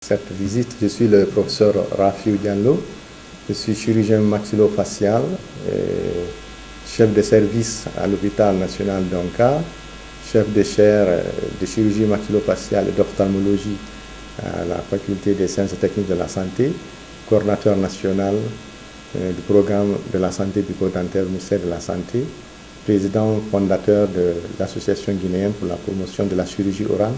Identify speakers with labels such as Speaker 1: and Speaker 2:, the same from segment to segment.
Speaker 1: Cette visite, je suis le professeur Rafiou Diallo, je suis chirurgien maxillofacial, chef de service à l'hôpital national d'Anka, chef de chaire de chirurgie maxillofaciale et d'ophtalmologie à la faculté des sciences et techniques de la santé, coordinateur national du programme de la santé bucco-dentaire au ministère de la Santé, président fondateur de l'association guinéenne pour la promotion de la chirurgie orale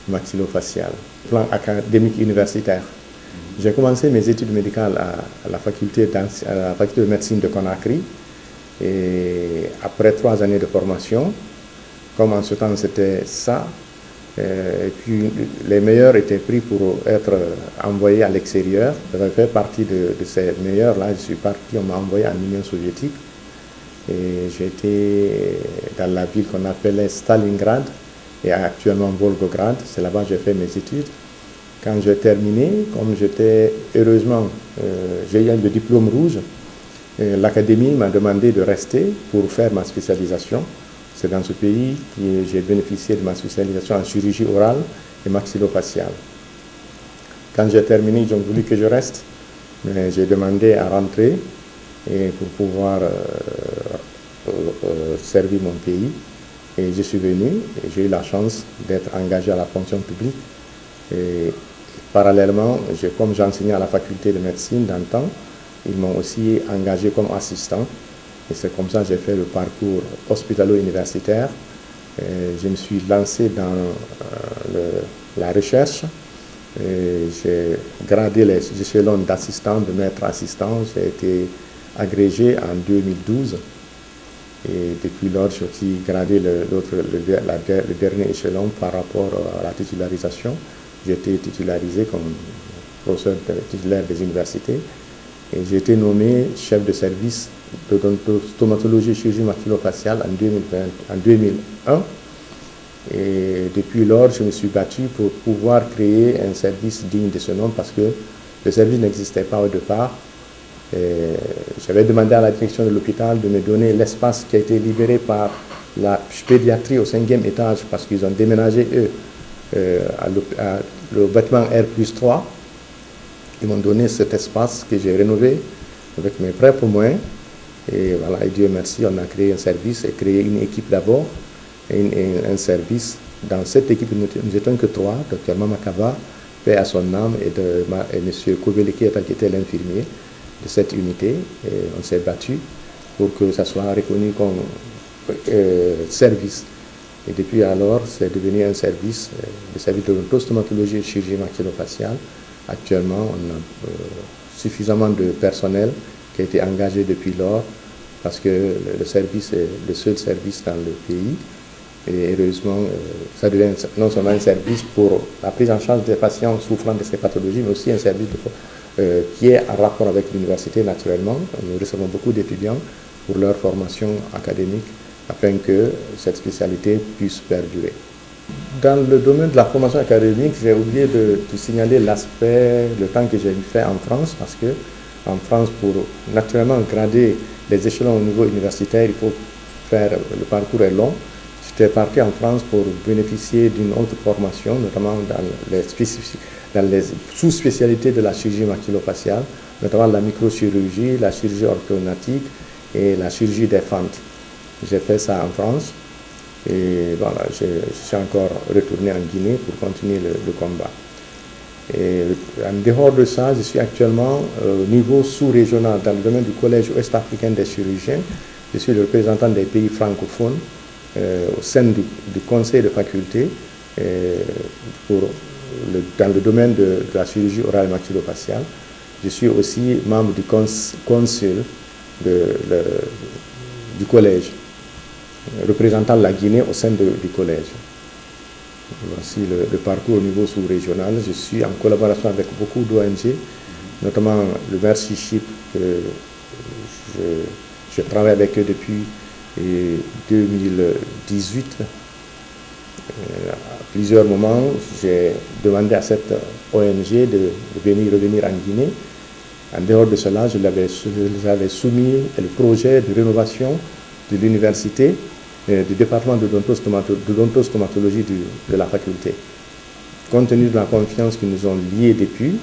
Speaker 1: maxillofaciale. Plan académique universitaire. J'ai commencé mes études médicales à la faculté de médecine de Conakry et après 3 années de formation, comme en ce temps c'était ça, et puis les meilleurs étaient pris pour être envoyés à l'extérieur. J'avais fait partie de ces meilleurs-là, je suis parti, on m'a envoyé en Union soviétique et j'étais dans la ville qu'on appelait Stalingrad et actuellement Volgograd. C'est là-bas que j'ai fait mes études. Quand j'ai terminé, comme j'étais, heureusement, j'ai eu le diplôme rouge, l'académie m'a demandé de rester pour faire ma spécialisation. C'est dans ce pays que j'ai bénéficié de ma spécialisation en chirurgie orale et maxillofaciale. Quand j'ai terminé, ils ont voulu que je reste, mais j'ai demandé à rentrer et pour pouvoir servir mon pays. Et je suis venu et j'ai eu la chance d'être engagé à la fonction publique. Et parallèlement, comme j'enseignais à la faculté de médecine dans le temps, ils m'ont aussi engagé comme assistant. Et c'est comme ça que j'ai fait le parcours hospitalo-universitaire. Je me suis lancé dans la recherche. J'ai gradé les échelons d'assistant, de maître assistant. J'ai été agrégé en 2012. Et depuis lors, j'ai aussi gradé le dernier échelon par rapport à la titularisation. J'ai été titularisé comme professeur titulaire des universités. Et j'ai été nommé chef de service de stomatologie et chirurgie maxillofaciale en 2001. Et depuis lors, je me suis battu pour pouvoir créer un service digne de ce nom parce que le service n'existait pas au départ. J'avais demandé à la direction de l'hôpital de me donner l'espace qui a été libéré par la pédiatrie au 5e étage parce qu'ils ont déménagé, eux, le bâtiment R+3. Ils m'ont donné cet espace que j'ai rénové avec mes propres moyens. Et voilà, et Dieu merci, on a créé un service et créé une équipe d'abord et un service. Dans cette équipe, nous n'étions que 3, Dr Mamakava, paix à son âme, et M. Kobeleketa qui était l'infirmier de cette unité. Et on s'est battu pour que ça soit reconnu comme service. Et depuis alors, c'est devenu un service, le service de stomatologie et chirurgie maxillofaciale. Actuellement, on a suffisamment de personnel qui a été engagé depuis lors parce que le service est le seul service dans le pays. Et heureusement, ça devient non seulement un service pour la prise en charge des patients souffrant de ces pathologies, mais aussi un service qui est en rapport avec l'université naturellement. Nous recevons beaucoup d'étudiants pour leur formation académique afin que cette spécialité puisse perdurer. Dans le domaine de la formation académique, j'ai oublié de signaler le temps que j'ai fait en France, parce que en France, pour naturellement grader les échelons au niveau universitaire, il faut faire, le parcours est long. J'étais parti en France pour bénéficier d'une autre formation, notamment dans les sous-spécialités de la chirurgie maxillofaciale, notamment la microchirurgie, la chirurgie orthodontique et la chirurgie des fentes. J'ai fait ça en France. Et voilà, je suis encore retourné en Guinée pour continuer le combat. Et en dehors de ça, je suis actuellement au niveau sous-régional dans le domaine du Collège ouest-africain des chirurgiens. Je suis le représentant des pays francophones au sein du conseil de faculté dans le domaine de la chirurgie orale maxillofaciale. Je suis aussi membre du conseil du collège, représentant la Guinée au sein du collège. Voici le parcours au niveau sous-régional. Je suis en collaboration avec beaucoup d'ONG, notamment le Mercy Ship. Je travaille avec eux depuis 2018. À plusieurs moments, j'ai demandé à cette ONG de revenir en Guinée. En dehors de cela, je les avais soumis le projet de rénovation de l'université du département de d'odontostomatologie de la faculté. Compte tenu de la confiance qu'ils nous ont liée depuis,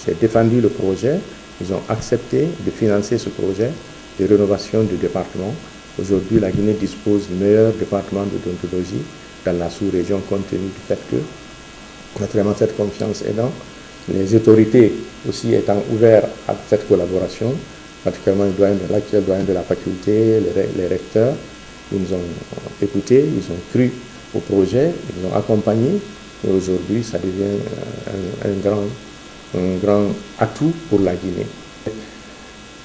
Speaker 1: j'ai défendu le projet, ils ont accepté de financer ce projet de rénovation du département. Aujourd'hui, la Guinée dispose du meilleur département d'odontologie dans la sous-région, compte tenu du fait que, naturellement, cette confiance aidant, les autorités aussi étant ouvertes à cette collaboration, particulièrement l'actuel doyen de la faculté, les recteurs, ils nous ont écoutés, ils ont cru au projet, ils nous ont accompagnés, et aujourd'hui, ça devient un grand atout pour la Guinée.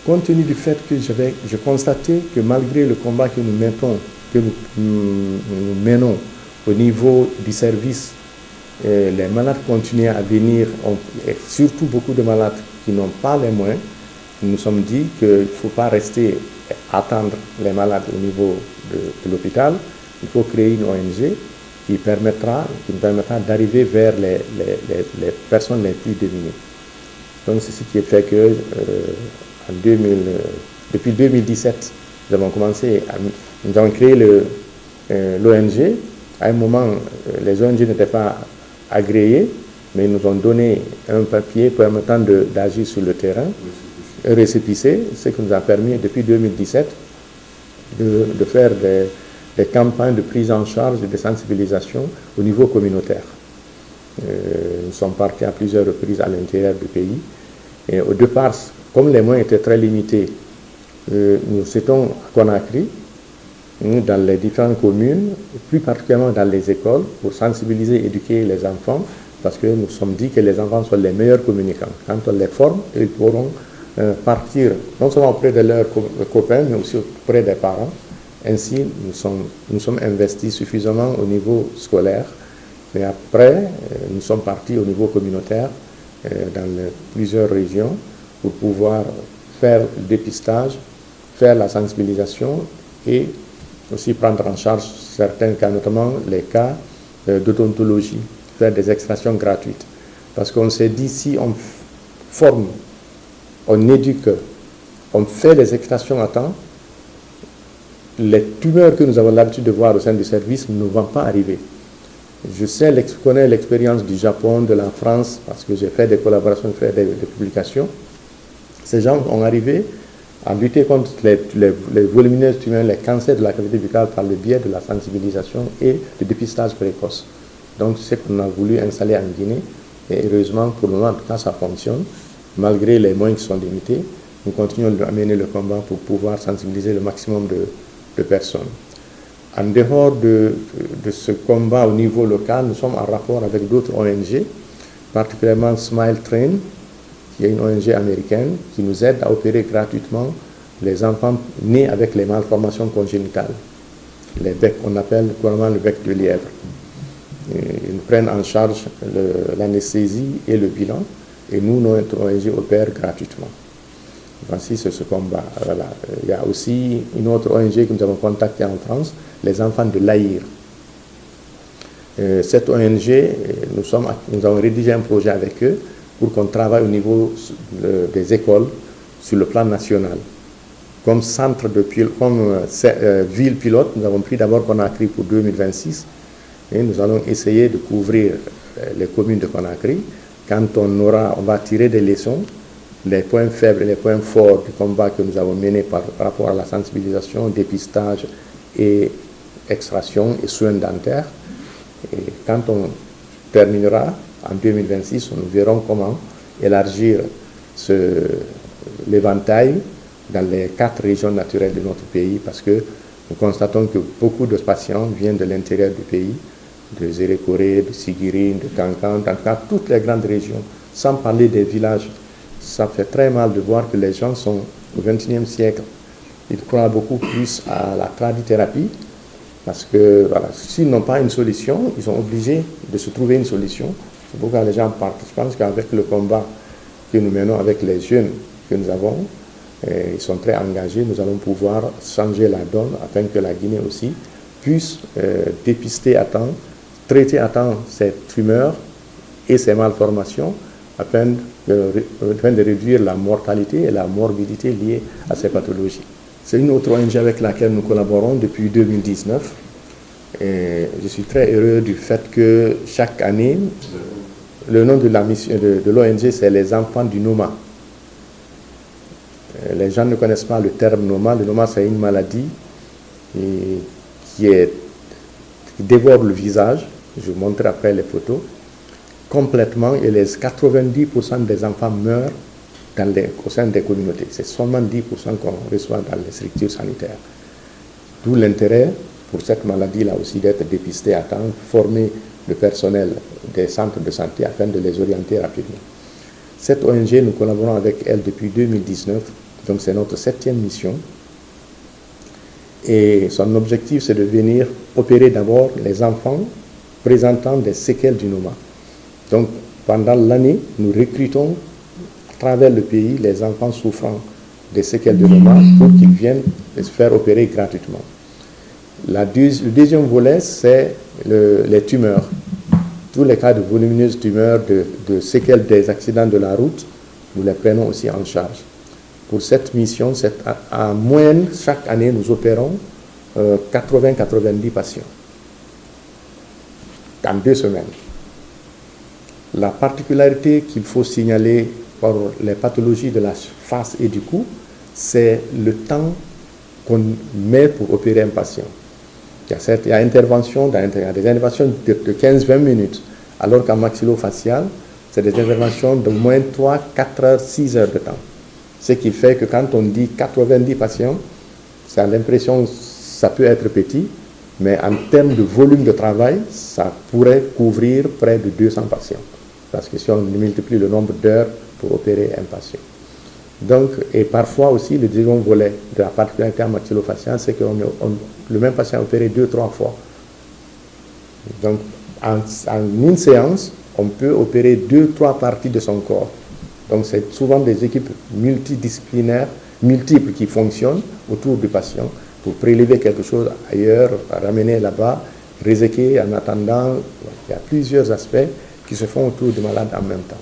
Speaker 1: Compte tenu du fait que j'ai constaté que malgré le combat que nous menons au niveau du service, les malades continuent à venir, et surtout beaucoup de malades qui n'ont pas les moyens. Nous nous sommes dit qu'il ne faut pas rester attendre les malades au niveau de l'hôpital. Il faut créer une ONG qui nous permettra d'arriver vers les personnes les plus démunies. Donc c'est ce qui fait que depuis 2017, nous avons créé l'ONG. À un moment, les ONG n'étaient pas agréées, mais ils nous ont donné un papier permettant d'agir sur le terrain, un récépissé, ce qui nous a permis depuis 2017 de faire des campagnes de prise en charge et de sensibilisation au niveau communautaire. Nous sommes partis à plusieurs reprises à l'intérieur du pays. Et au départ, comme les moyens étaient très limités, nous étions à Conakry, dans les différentes communes, plus particulièrement dans les écoles, pour sensibiliser et éduquer les enfants, parce que nous sommes dit que les enfants sont les meilleurs communicants. Quand on les forme, ils pourront partir non seulement auprès de leurs copains, mais aussi auprès des parents. Ainsi, nous sommes investis suffisamment au niveau scolaire. Mais après, nous sommes partis au niveau communautaire dans plusieurs régions pour pouvoir faire le dépistage, faire la sensibilisation et aussi prendre en charge certains cas, notamment les cas d'odontologie, faire des extractions gratuites. Parce qu'on s'est dit, si on forme, on éduque, on fait les extractions à temps, les tumeurs que nous avons l'habitude de voir au sein du service ne vont pas arriver. Je connais l'expérience du Japon, de la France, parce que j'ai fait des collaborations, fait des publications. Ces gens ont arrivé à lutter contre les volumineuses tumeurs, les cancers de la cavité buccale par le biais de la sensibilisation et du dépistage précoce. Donc c'est ce qu'on a voulu installer en Guinée. Et heureusement, pour le moment, en tout cas, ça fonctionne. Malgré les moyens qui sont limités, nous continuons à mener le combat pour pouvoir sensibiliser le maximum de personnes. En dehors de ce combat au niveau local, nous sommes en rapport avec d'autres ONG, particulièrement Smile Train, qui est une ONG américaine qui nous aide à opérer gratuitement les enfants nés avec les malformations congénitales. Les becs, on appelle couramment le bec de lièvre. Ils nous prennent en charge l'anesthésie et le bilan, et nous, notre ONG opère gratuitement. Voici ce combat. Voilà. Il y a aussi une autre ONG que nous avons contactée en France, les enfants de l'Aïr. Cette ONG, nous avons rédigé un projet avec eux pour qu'on travaille au niveau des écoles sur le plan national. Comme ville pilote, nous avons pris d'abord Conakry pour 2026 et nous allons essayer de couvrir les communes de Conakry. Quand on va tirer des leçons, les points faibles et les points forts du combat que nous avons mené par rapport à la sensibilisation, dépistage et extraction et soins dentaires. Et quand on terminera en 2026, nous verrons comment élargir l'éventail dans les 4 régions naturelles de notre pays, parce que nous constatons que beaucoup de patients viennent de l'intérieur du pays, de Zérékoré, de Sigiri, de Kankan, en tout cas toutes les grandes régions, sans parler des villages. Ça fait très mal de voir que les gens sont au XXIe siècle. Ils croient beaucoup plus à la tradithérapie, parce que voilà, s'ils n'ont pas une solution, ils sont obligés de se trouver une solution. C'est pourquoi les gens partent. Je pense qu'avec le combat que nous menons avec les jeunes que nous avons, ils sont très engagés, nous allons pouvoir changer la donne afin que la Guinée aussi puisse dépister à temps, traiter à temps ces tumeurs et ces malformations afin de réduire la mortalité et la morbidité liées à ces pathologies. C'est une autre ONG avec laquelle nous collaborons depuis 2019. Et je suis très heureux du fait que chaque année, le nom de la mission de l'ONG, c'est les enfants du Noma. Les gens ne connaissent pas le terme Noma. Le Noma, c'est une maladie qui dévore le visage. Je vous montrerai après les photos. Complètement, et les 90% des enfants meurent au sein des communautés. C'est seulement 10% qu'on reçoit dans les structures sanitaires. D'où l'intérêt pour cette maladie-là aussi d'être dépistée à temps, former le personnel des centres de santé afin de les orienter rapidement. Cette ONG, nous collaborons avec elle depuis 2019, donc c'est notre 7e mission. Et son objectif, c'est de venir opérer d'abord les enfants présentant des séquelles du Noma. Donc, pendant l'année, nous recrutons à travers le pays les enfants souffrant des séquelles du Noma pour qu'ils viennent se faire opérer gratuitement. Le deuxième volet, c'est les tumeurs. Tous les cas de volumineuses tumeurs, de séquelles des accidents de la route, nous les prenons aussi en charge. Pour cette mission, en moyenne, chaque année, nous opérons 80-90 patients en 2 semaines. La particularité qu'il faut signaler pour les pathologies de la face et du cou, c'est le temps qu'on met pour opérer un patient. Il y a des interventions de 15-20 minutes, alors qu'en maxillofacial, c'est des interventions de moins 3, 4 heures, 6 heures de temps. Ce qui fait que quand on dit 90 patients, ça a l'impression que ça peut être petit, mais en termes de volume de travail, ça pourrait couvrir près de 200 patients. Parce que si on multiplie le nombre d'heures pour opérer un patient. Donc, et parfois aussi, le deuxième volet de la particularité en maxillofacial, c'est que le même patient est opéré 2-3 fois. Donc, en une séance, on peut opérer 2-3 parties de son corps. Donc, c'est souvent des équipes multidisciplinaires, multiples qui fonctionnent autour du patient pour prélever quelque chose ailleurs, ramener là-bas, réséquer en attendant. Il y a plusieurs aspects qui se font autour du malade en même temps.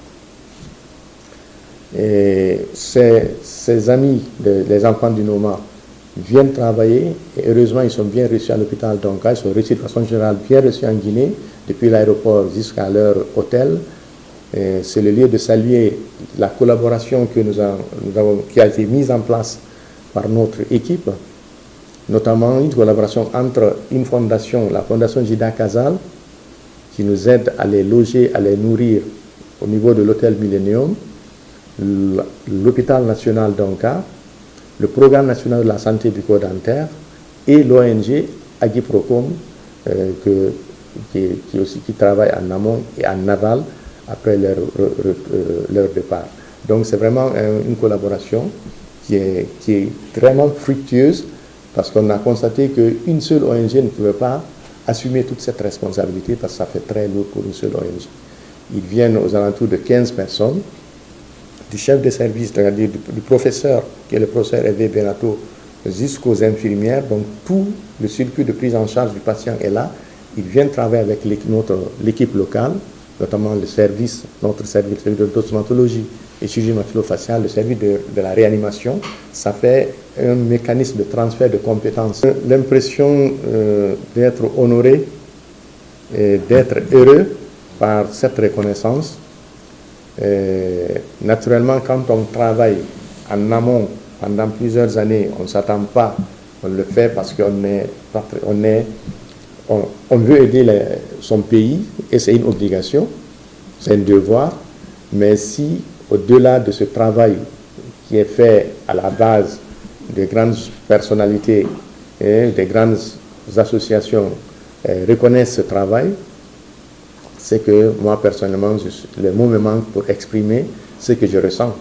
Speaker 1: Et ces amis, les enfants du Noma, viennent travailler et heureusement ils sont bien reçus à l'hôpital d'Onka, ils sont reçus de façon générale bien reçus en Guinée, depuis l'aéroport jusqu'à leur hôtel. C'est le lieu de saluer la collaboration que qui a été mise en place par notre équipe, notamment une collaboration entre une fondation, la fondation Jida Kazal, qui nous aide à les loger, à les nourrir au niveau de l'hôtel Millennium, l'hôpital national d'Onka, le programme national de la santé bucco-dentaire et l'ONG Agiprocom qui travaille en amont et en aval après leur départ. Donc c'est vraiment une collaboration qui est vraiment fructueuse parce qu'on a constaté qu'une seule ONG ne pouvait pas assumer toute cette responsabilité parce que ça fait très lourd pour une seule ONG. Ils viennent aux alentours de 15 personnes, du chef de service, c'est-à-dire du professeur, qui est le professeur Hervé Benato, jusqu'aux infirmières. Donc tout le circuit de prise en charge du patient est là. Ils viennent travailler avec l'équipe locale, notamment le service, notre service de stomatologie et chirurgie maxillofaciale, le service de la réanimation. Ça fait un mécanisme de transfert de compétences. L'impression d'être honoré et d'être heureux par cette reconnaissance. Naturellement, quand on travaille en amont pendant plusieurs années, on ne s'attend pas, on le fait parce qu'on veut aider son pays et c'est une obligation, c'est un devoir. Mais si, au-delà de ce travail qui est fait à la base des grandes personnalités et des grandes associations reconnaissent ce travail, c'est que moi personnellement, les mots me manquent pour exprimer ce que je ressens.